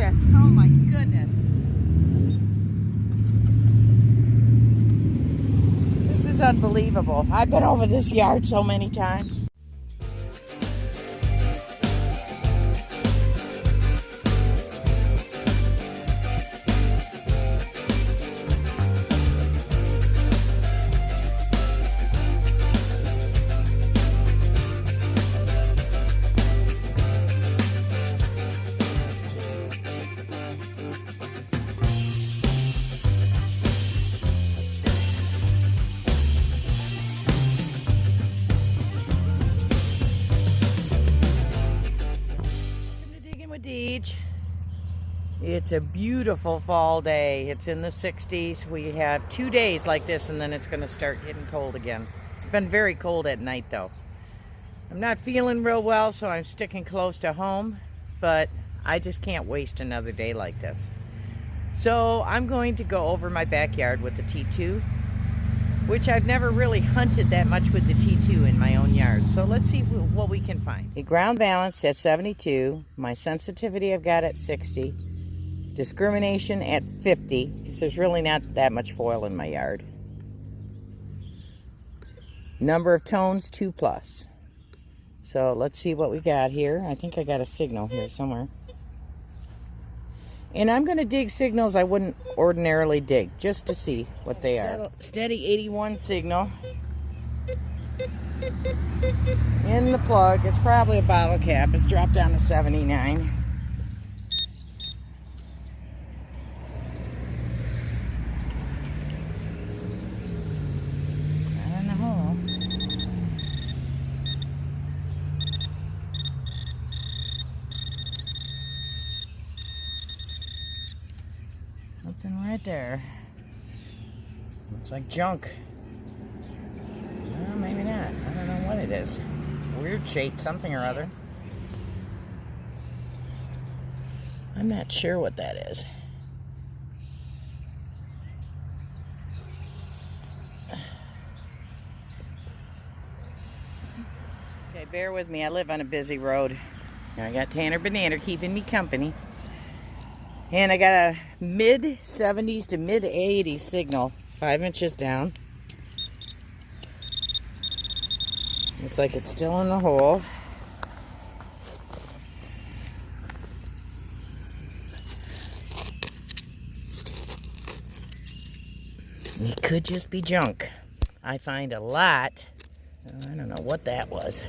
gorgeous. Oh my goodness. This is unbelievable. I've been over this yard so many times. Deej. It's a beautiful fall day. It's in the 60s. We have 2 days like this and then it's going to start getting cold again. It's been very cold at night though. I'm not feeling real well, so I'm sticking close to home, but I just can't waste another day like this. So I'm going to go over my backyard with the T2, which I've never really hunted that much with the T2 in my own yard. So let's see what we can find. The ground balance at 72, my sensitivity I've got at 60, discrimination at 50, because there's really not that much foil in my yard. Number of tones, 2+. So let's see what we got here. I think I got a signal here somewhere. And I'm going to dig signals I wouldn't ordinarily dig, just to see what they are. Steady 81 signal. In the plug. It's probably a bottle cap. It's dropped down to 79. Not in the hole. Something right there. Looks like junk. Well, maybe not. I don't know what it is. Weird shape, something or other. I'm not sure what that is. Okay, bear with me. I live on a busy road. I got Tanner Banana keeping me company. And I got a mid-70s to mid-80s signal, 5 inches down. Looks like it's still in the hole. It could just be junk. I find a lot. I don't know what that was.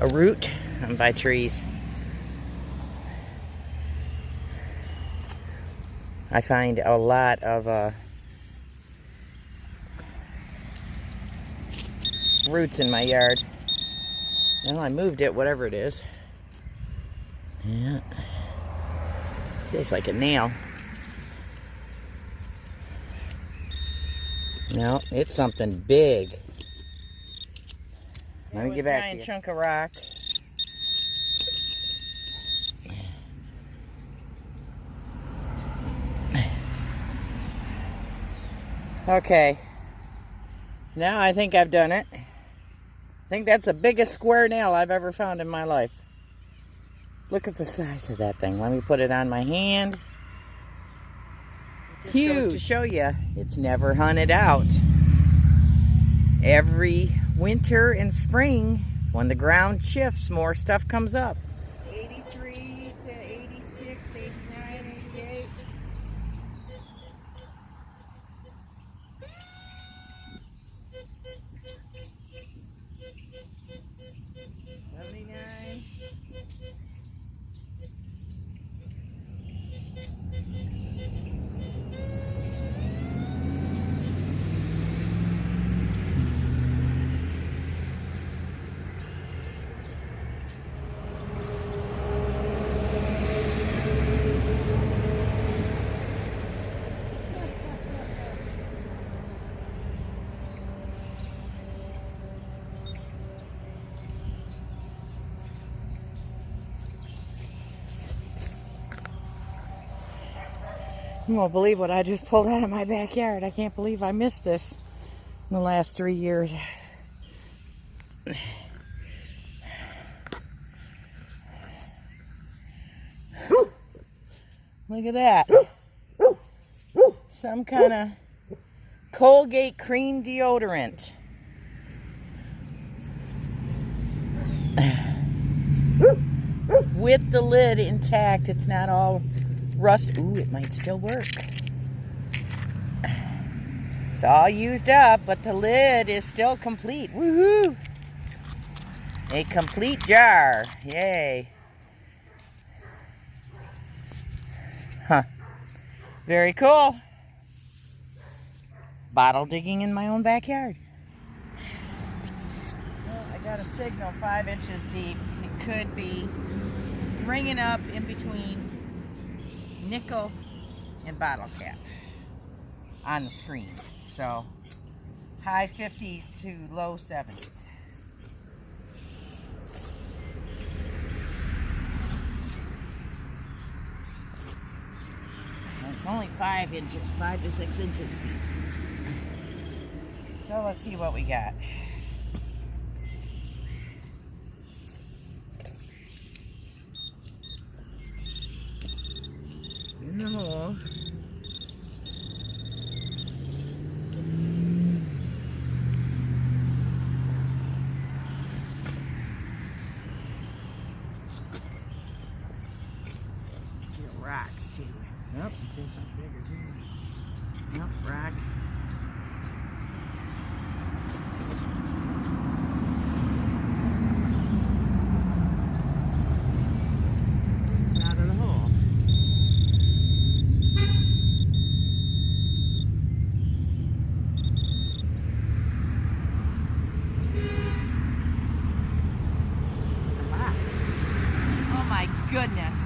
A root. I'm by trees. I find a lot of roots in my yard. Well, I moved it, whatever it is. Yeah. Tastes like a nail. No, it's something big. Let me get back to you. Giant chunk of rock. Okay, now I think I've done it. I think that's the biggest square nail I've ever found in my life. Look at the size of that thing. Let me put it on my hand. It just goes to show you, it's never hunted out. Every winter and spring, when the ground shifts, more stuff comes up. 83 to 86, 89, 88. 79. You won't believe what I just pulled out of my backyard. I can't believe I missed this in the last 3 years. Look at that. Some kind of Colgate cream deodorant. With the lid intact. It's not all rust. Ooh, it might still work. It's all used up, but the lid is still complete. Woohoo! A complete jar. Yay. Huh. Very cool. Bottle digging in my own backyard. Well, I got a signal 5 inches deep. It could be ringing up in between nickel and bottle cap on the screen. So high 50s to low 70s. And it's only 5 inches, 5 to 6 inches deep. So let's see what we got. In the hole. Rocks too. Nope, there's something bigger too. Nope, rock. It's out of the hole. Wow. Oh my goodness.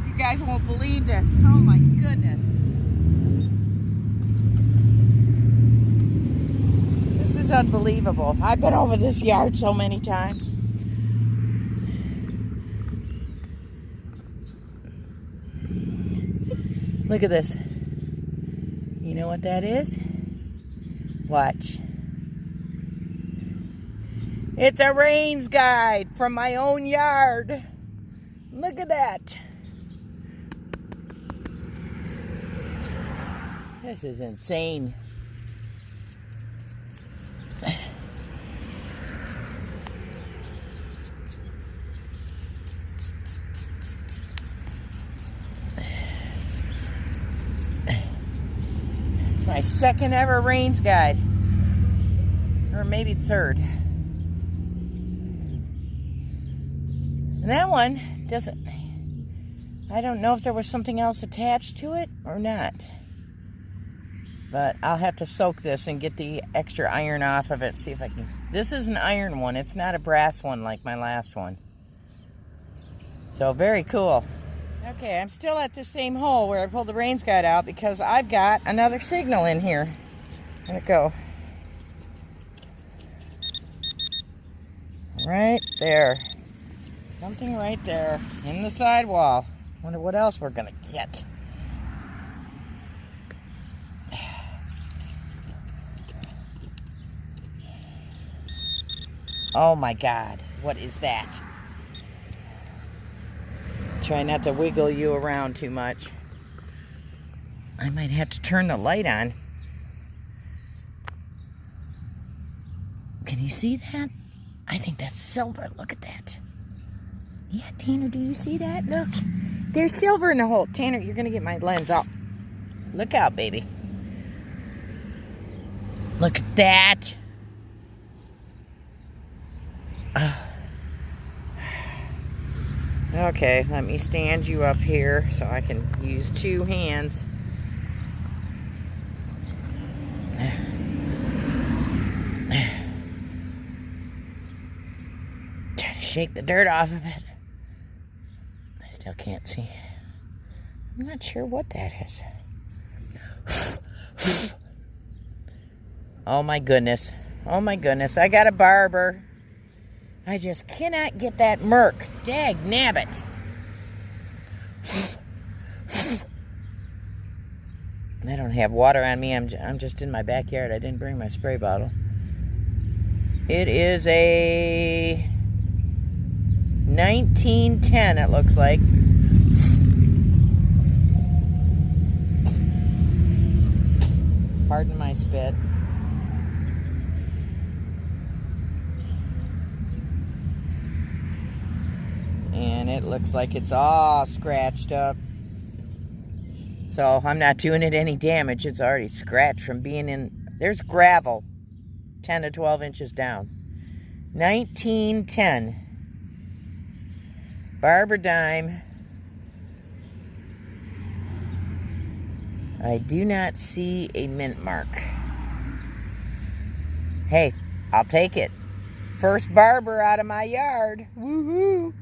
You guys won't believe this. Oh my goodness. This is unbelievable. I've been over this yard so many times. Look at this. You know what that is? Watch. It's a rains guide from my own yard. Look at that. This is insane. It's my second ever rains guide. Or maybe third. And that one doesn't... I don't know if there was something else attached to it or not. But I'll have to soak this and get the extra iron off of it. See if I can... This is an iron one. It's not a brass one like my last one. So very cool. Okay, I'm still at the same hole where I pulled the rains guide out because I've got another signal in here. Where'd it go? Right there. Something right there in the sidewall. Wonder what else we're gonna get. Oh my God, what is that? Try not to wiggle you around too much. I might have to turn the light on. Can you see that? I think that's silver. Look at that. Yeah, Tanner, do you see that? Look, there's silver in the hole. Tanner, you're gonna get my lens off. Look out, baby. Look at that. Okay, let me stand you up here so I can use 2 hands. Try to shake the dirt off of it. I still can't see. I'm not sure what that is. Oh my goodness. Oh my goodness. I got a Barber. I just cannot get that murk. Dag nabbit. I don't have water on me. I'm just in my backyard. I didn't bring my spray bottle. It is a 1910, it looks like. Pardon my spit. And it looks like it's all scratched up. So I'm not doing it any damage. It's already scratched from being in. There's gravel 10 to 12 inches down. 1910. Barber dime. I do not see a mint mark. Hey, I'll take it. First Barber out of my yard. Woohoo!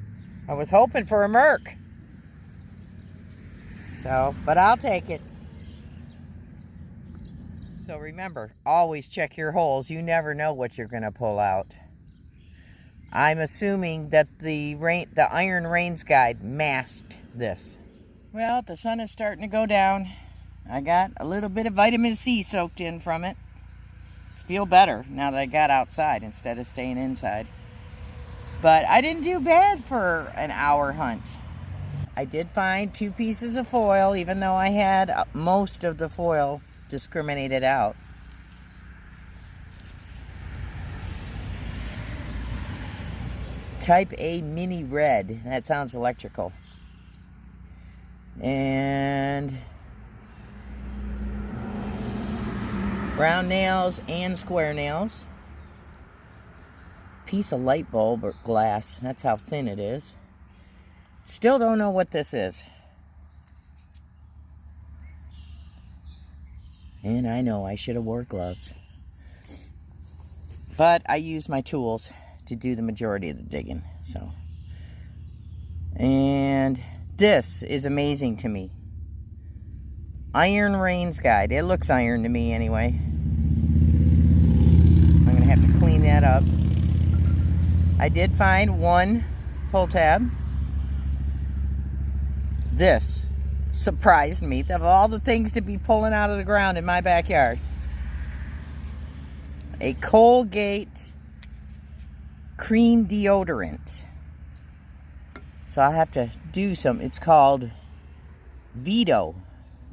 I was hoping for a Merc. So, but I'll take it. So remember, always check your holes. You never know what you're going to pull out. I'm assuming that the Iron Rains Guide masked this. Well, the sun is starting to go down. I got a little bit of vitamin C soaked in from it. Feel better now that I got outside instead of staying inside. But I didn't do bad for an hour hunt. I did find 2 pieces of foil, even though I had most of the foil discriminated out. Type A mini red. That sounds electrical. And round nails and square nails. Piece of light bulb or glass. That's how thin it is. Still don't know what this is. And I know I should have wore gloves. But I use my tools to do the majority of the digging. So, and this is amazing to me. Iron Rains Guide. It looks iron to me anyway. I'm going to have to clean that up. I did find 1 pull tab. This surprised me. Of all the things to be pulling out of the ground in my backyard. A Colgate cream deodorant. So I'll have to do some. It's called Veto.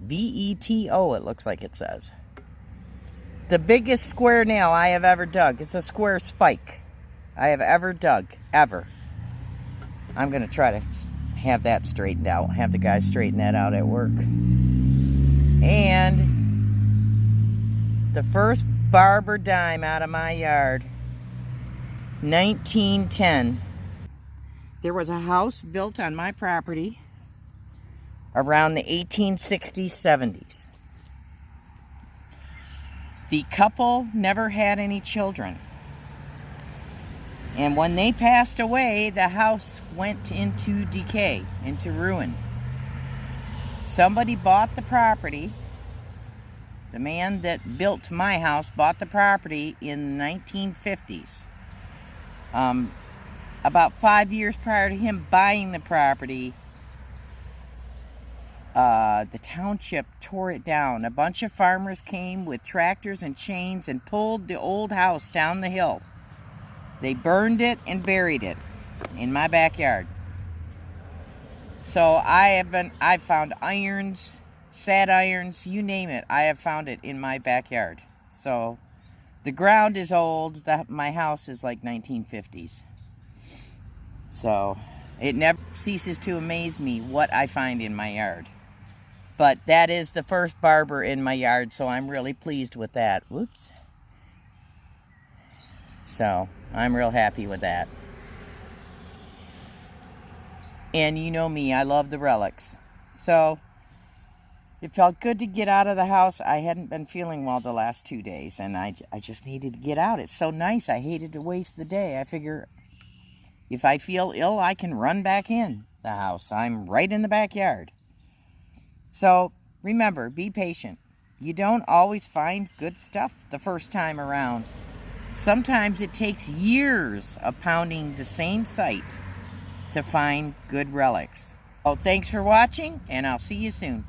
V-E-T-O, it looks like it says. The biggest square nail I have ever dug. It's a square spike I have ever dug. Ever. I'm going to try to have that straightened out. Have the guys straighten that out at work. And the first Barber dime out of my yard. 1910. There was a house built on my property around the 1860s, 70s. The couple never had any children. And when they passed away, the house went into decay, into ruin. Somebody bought the property. The man that built my house bought the property in the 1950s. About 5 years prior to him buying the property, the township tore it down. A bunch of farmers came with tractors and chains and pulled the old house down the hill. They burned it and buried it in my backyard. So I've found irons, sad irons, you name it. I have found it in my backyard. So the ground is old. My house is like 1950s. So it never ceases to amaze me what I find in my yard. But that is the first Barber in my yard, so I'm really pleased with that. Whoops. So I'm real happy with that. And you know me, I love the relics. So it felt good to get out of the house. I hadn't been feeling well the last 2 days, and I just needed to get out. It's so nice. I hated to waste the day. I figure if I feel ill, I can run back in the house. I'm right in the backyard. So remember, be patient. You don't always find good stuff the first time around. Sometimes it takes years of pounding the same site to find good relics. Oh, thanks for watching, and I'll see you soon.